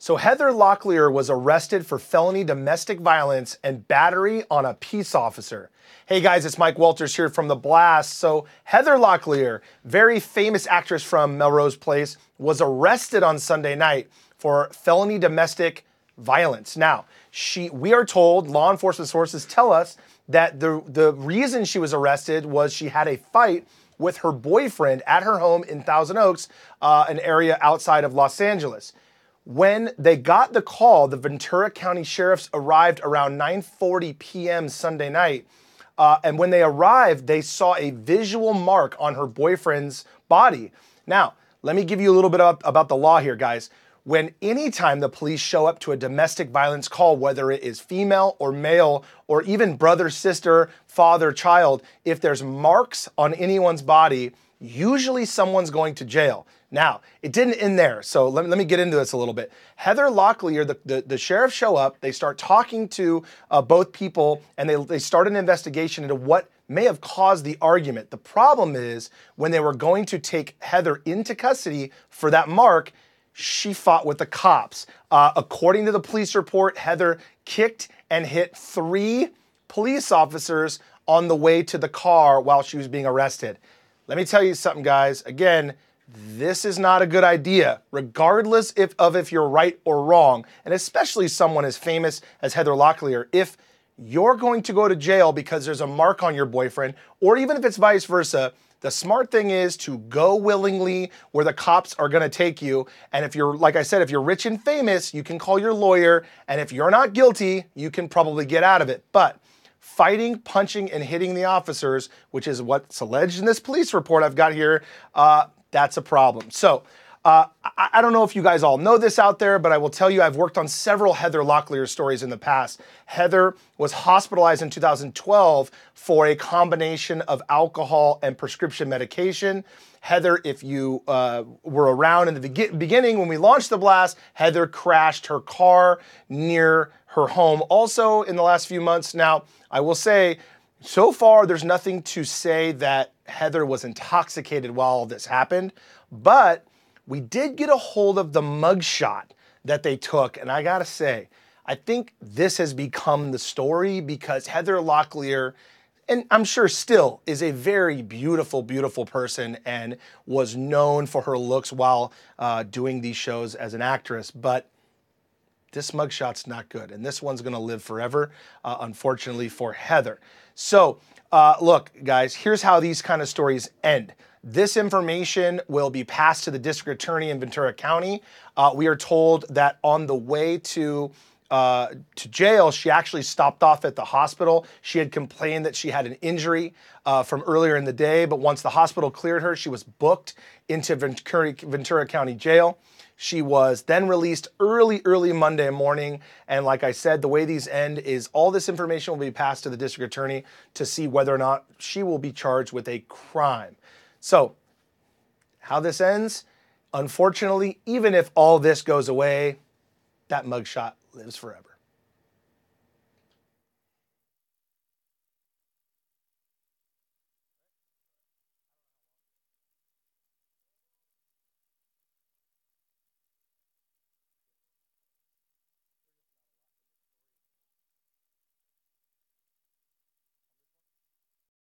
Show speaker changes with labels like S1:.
S1: So Heather Locklear was arrested for felony domestic violence and battery on a peace officer. Hey guys, it's Mike Walters here from The Blast. So Heather Locklear, very famous actress from Melrose Place, was arrested on Sunday night for felony domestic violence. Now, we are told, law enforcement sources tell us that the reason she was arrested was she had a fight with her boyfriend at her home in Thousand Oaks, an area outside of Los Angeles. When they got the call, the Ventura County sheriffs arrived around 9:40 p.m. Sunday night. And when they arrived, they saw a visual mark on her boyfriend's body. Now, let me give you a little bit about the law here, guys. Anytime the police show up to a domestic violence call, whether it is female or male, or even brother, sister, father, child, if there's marks on anyone's body, usually someone's going to jail. Now, it didn't end there, so let me get into this a little bit. Heather Locklear, the sheriffs show up, they start talking to both people, and they start an investigation into what may have caused the argument. The problem is, when they were going to take Heather into custody for that mark, she fought with the cops. According to the police report, Heather kicked and hit 3 police officers on the way to the car while she was being arrested. Let me tell you something, guys. Again, this is not a good idea, regardless if you're right or wrong, and especially someone as famous as Heather Locklear. If you're going to go to jail because there's a mark on your boyfriend, or even if it's vice versa, the smart thing is to go willingly where the cops are going to take you. And if you're, like I said, if you're rich and famous, you can call your lawyer. And if you're not guilty, you can probably get out of it. But fighting, punching, and hitting the officers, which is what's alleged in this police report I've got here, that's a problem. So I don't know if you guys all know this out there, but I will tell you I've worked on several Heather Locklear stories in the past. Heather was hospitalized in 2012 for a combination of alcohol and prescription medication. Heather, if you were around in the beginning when we launched The Blast, Heather crashed her car near her home also in the last few months. Now, I will say, so far, there's nothing to say that Heather was intoxicated while all this happened, but we did get a hold of the mugshot that they took, and I gotta say, I think this has become the story because Heather Locklear, and I'm sure still, is a very beautiful, beautiful person and was known for her looks while doing these shows as an actress, but this mugshot's not good, and this one's gonna live forever, unfortunately for Heather. So, look, guys, here's how these kind of stories end. This information will be passed to the district attorney in Ventura County. We are told that on the way to jail, she actually stopped off at the hospital. She had complained that she had an injury from earlier in the day, but once the hospital cleared her, she was booked into Ventura County Jail. She was then released early Monday morning. And like I said, the way these end is all this information will be passed to the district attorney to see whether or not she will be charged with a crime. So how this ends, unfortunately, even if all this goes away, that mugshot lives forever.